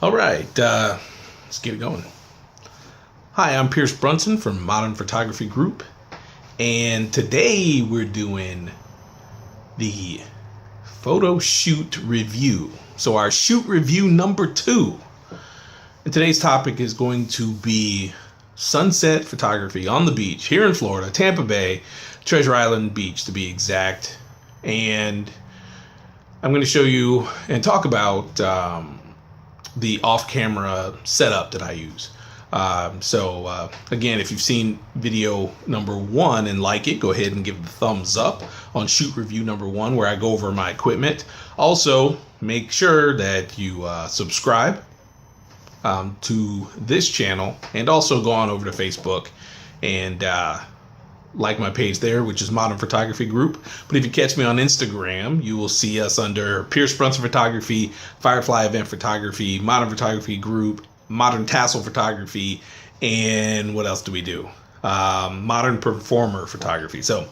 All right, let's get it going. Hi, I'm Pierce Brunson from Modern Photography Group, and today we're doing the photo shoot review. So our shoot review number 2. And today's topic is going to be sunset photography on the beach here in Florida, Tampa Bay, Treasure Island Beach to be exact. And I'm going to show you and talk about the off-camera setup that I use. Again, if you've seen video number 1 and like it, go ahead and give the thumbs up on shoot review number 1, where I go over my equipment. Also, make sure that you subscribe to this channel, and also go on over to Facebook and like my page there, which is Modern Photography Group. But if you catch me on Instagram, you will see us under Pierce Brunson Photography, Firefly Event Photography, Modern Photography Group, Modern Tassel Photography, and what else do we do? Modern Performer Photography. So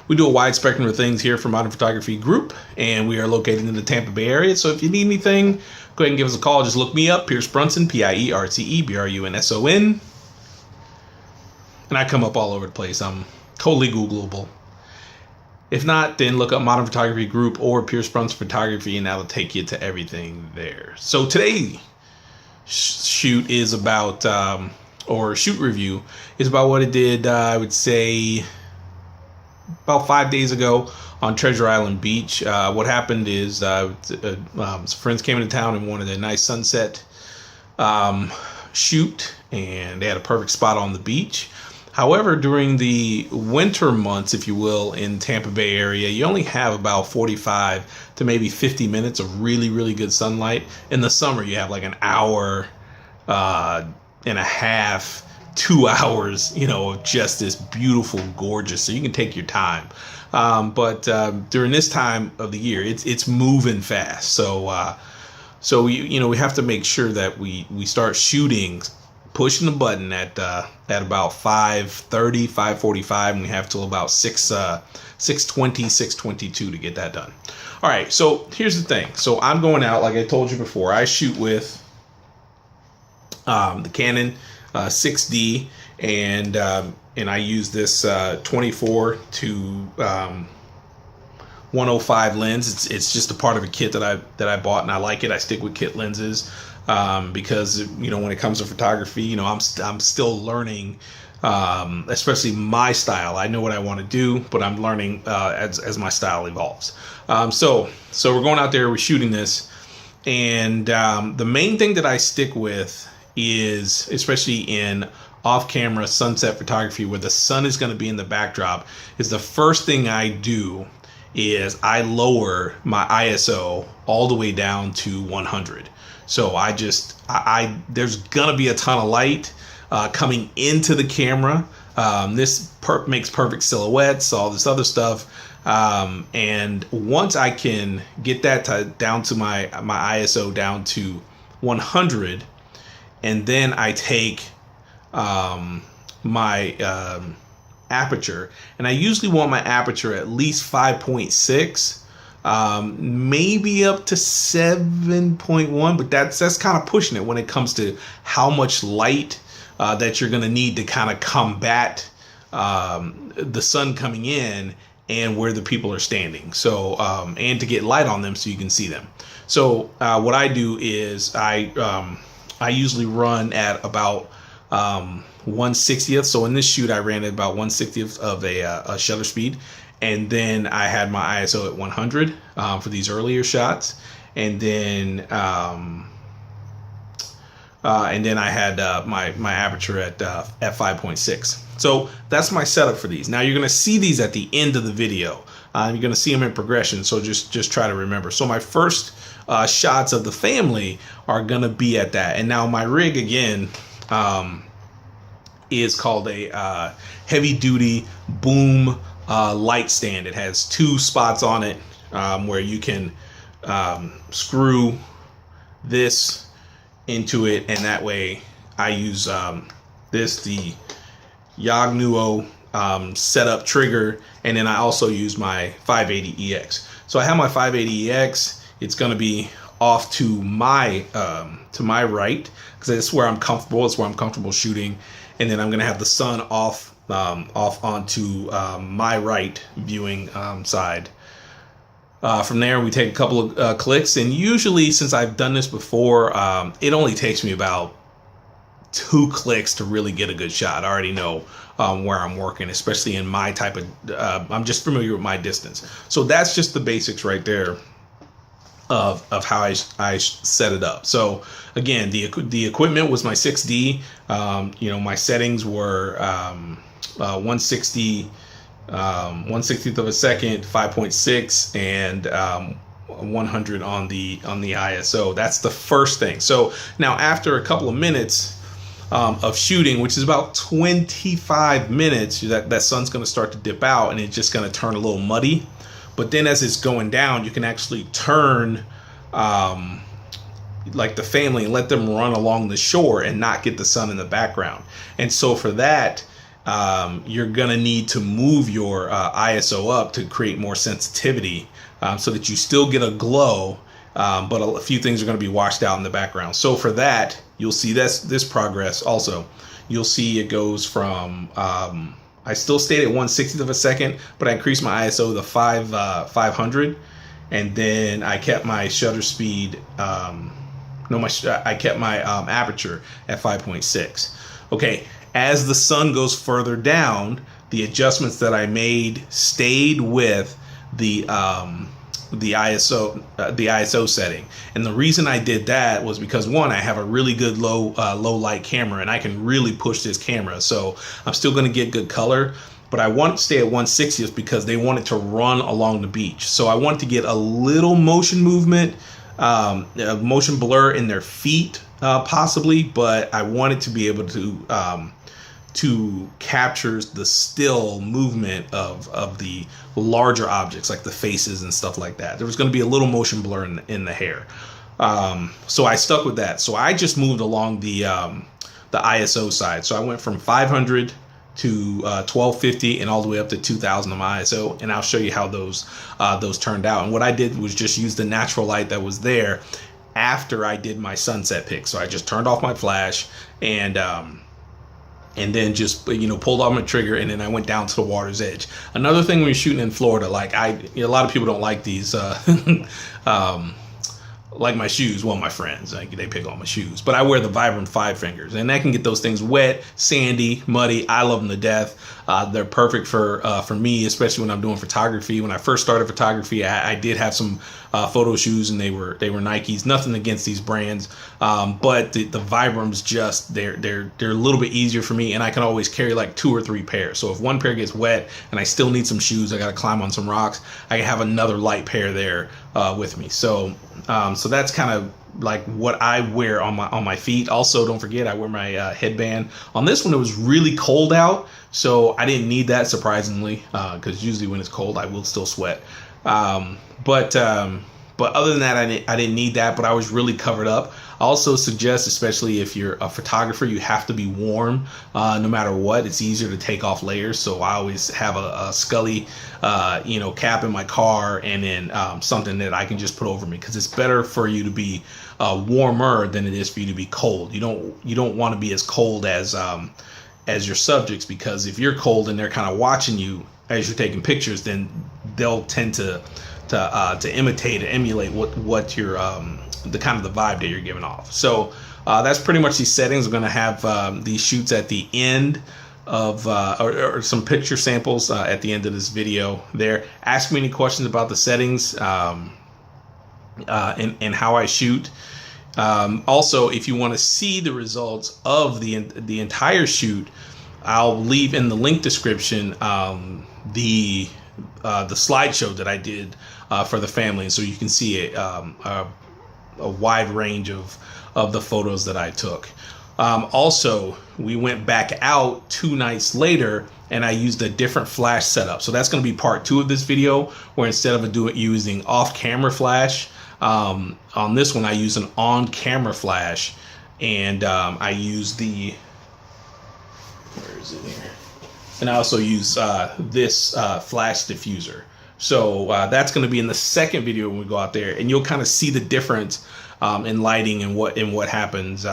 we do a wide spectrum of things here for Modern Photography Group, and we are located in the Tampa Bay area. So if you need anything, go ahead and give us a call. Just look me up, Pierce Brunson, PIERCE BRUNSON. And I come up all over the place. I'm totally Googleable. If not, then look up Modern Photography Group or Pierce Brunson Photography, and that'll take you to everything there. So today shoot is about, or shoot review is about what I did, I would say, about 5 days ago on Treasure Island Beach. What happened is some friends came into town and wanted a nice sunset shoot, and they had a perfect spot on the beach. However, during the winter months, if you will, in Tampa Bay area, you only have about 45 to maybe 50 minutes of really, really good sunlight. In the summer, you have like an hour and a half, 2 hours, of just this beautiful, gorgeous. So you can take your time. But during this time of the year, it's moving fast. So we have to make sure that we start shooting, pushing the button at about 5:30, 5:45, and we have till about 6:20, 6:22 to get that done. All right, so here's the thing. So I'm going out, like I told you before. I shoot with the Canon 6D, and I use this 24 to 105 lens. It's just a part of a kit that I bought, and I like it. I stick with kit lenses. Because when it comes to photography, I'm still learning, especially my style. I know what I want to do, but I'm learning as my style evolves. So we're going out there, we're shooting this, and the main thing that I stick with is, especially in off-camera sunset photography where the sun is going to be in the backdrop, is the first thing I do is I lower my ISO all the way down to 100. So there's gonna be a ton of light coming into the camera. This makes perfect silhouettes, all this other stuff. And once I can get that down to my ISO down to 100, and then I take my aperture, and I usually want my aperture at least 5.6. Maybe up to 7.1, but that's kind of pushing it when it comes to how much light that you're going to need to kind of combat the sun coming in and where the people are standing. So and to get light on them so you can see them. So what I do is I usually run at about 1/60th. So in this shoot, I ran at about 1/60th of a shutter speed. And then I had my ISO at 100 for these earlier shots, and then I had my aperture at 5.6. So that's my setup for these. Now you're gonna see these at the end of the video. You're gonna see them in progression. So just try to remember. So my first shots of the family are gonna be at that. And now my rig again is called a heavy duty boom light stand. It has 2 spots on it where you can screw this into it, and that way I use the Yagnuo setup trigger, and then I also use my 580EX. So I have my 580EX. It's going to be off to my right, because that's where I'm comfortable. It's where I'm comfortable shooting. And then I'm going to have the sun off onto my right viewing side. From there, we take a couple of clicks, and usually, since I've done this before, it only takes me about 2 clicks to really get a good shot. I already know where I'm working, especially in my type of, I'm just familiar with my distance. So that's just the basics right there of how I set it up. So again, the equipment was my 6D. My settings were 160, 1/60th of a second, 5.6, and 100 on the ISO. That's the first thing. So now after a couple of minutes of shooting, which is about 25 minutes, that sun's going to start to dip out and it's just going to turn a little muddy. But then as it's going down, you can actually turn like the family and let them run along the shore and not get the sun in the background. And so for that, you're going to need to move your ISO up to create more sensitivity so that you still get a glow, but a few things are going to be washed out in the background. So for that, you'll see this progress also. You'll see it goes from, I still stayed at 1/60th of a second, but I increased my ISO to 500, and then I kept my shutter speed, I kept my aperture at 5.6. Okay, as the sun goes further down, the adjustments that I made stayed with the ISO setting. And the reason I did that was because, one, I have a really good low light camera, and I can really push this camera, so I'm still going to get good color. But I want to stay at 1/60th because they want it to run along the beach. So I want to get a little motion movement, motion blur in their feet, possibly, but I wanted to be able to capture the still movement of the larger objects, like the faces and stuff like that. There was going to be a little motion blur in the hair. So I stuck with that. So I just moved along the ISO side. So I went from 500 to 1250 and all the way up to 2000 on my ISO, and I'll show you how those turned out. And what I did was just use the natural light that was there after I did my sunset pick. So I just turned off my flash and then just pulled off my trigger, and then I went down to the water's edge. Another thing when you're shooting in Florida, like a lot of people don't like these like my shoes. Well, my friends, they pick on my shoes, but I wear the Vibram 5 fingers, and that can get those things wet, sandy, muddy. I love them to death. They're perfect for me, especially when I'm doing photography. When I first started photography, I did have some photo shoes, and they were Nikes. Nothing against these brands, but the Vibrams just they're a little bit easier for me, and I can always carry like 2 or 3 pairs. So if one pair gets wet and I still need some shoes, I got to climb on some rocks, I can have another light pair there with me. So that's kind of like what I wear on my feet. Also, don't forget, I wear my headband. On this one, it was really cold out, so I didn't need that, surprisingly, because usually when it's cold, I will still sweat. But other than that, I didn't need that, but I was really covered up. I also suggest, especially if you're a photographer, you have to be warm no matter what. It's easier to take off layers, so I always have a Scully cap in my car, and then something that I can just put over me, because it's better for you to be warmer than it is for you to be cold. You don't want to be as cold as your subjects, because if you're cold and they're kind of watching you as you're taking pictures, then they'll tend to imitate and emulate what your the kind of the vibe that you're giving off. So that's pretty much these settings. We're going to have these shoots at the end of or some picture samples at the end of this video there. Ask me any questions about the settings and how I shoot. Also, if you want to see the results of the entire shoot, I'll leave in the link description the slideshow that I did for the family, and so you can see a wide range of the photos that I took. Also, we went back out 2 nights later, and I used a different flash setup. So that's going to be part 2 of this video, where instead of using off-camera flash, on this one I use an on-camera flash, and I use where is it here? And I also use this flash diffuser So that's going to be in the second video when we go out there, and you'll kind of see the difference in lighting and what happens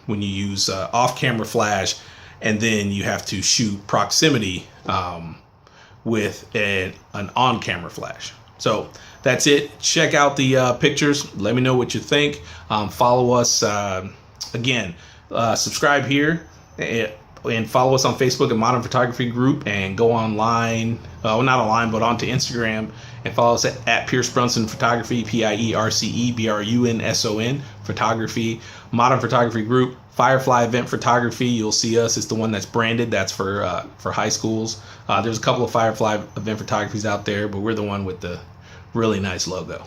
when you use off-camera flash, and then you have to shoot proximity with an on-camera flash. So that's it. Check out the pictures. Let me know what you think. Follow us again. Subscribe here and follow us on Facebook at Modern Photography Group, and go online, well, not online, but onto Instagram, and follow us at Pierce Brunson Photography, PierceBrunson Photography. Modern Photography Group, Firefly Event Photography. You'll see us. It's the one that's branded. That's for high schools. There's a couple of Firefly Event Photographies out there, but we're the one with the really nice logo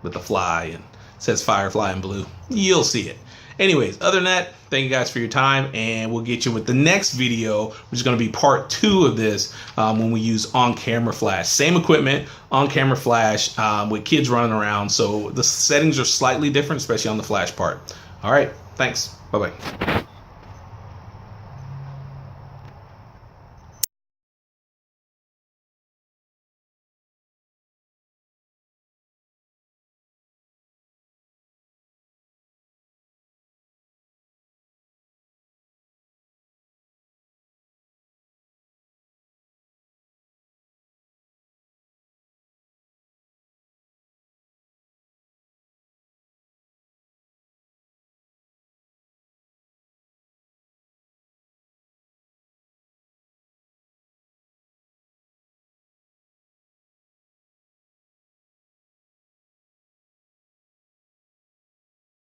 with the fly, and it says Firefly in blue. You'll see it. Anyways, other than that, thank you guys for your time, and we'll get you with the next video, which is going to be part 2 of this, when we use on-camera flash. Same equipment, on-camera flash, with kids running around. So the settings are slightly different, especially on the flash part. All right, thanks. Bye-bye.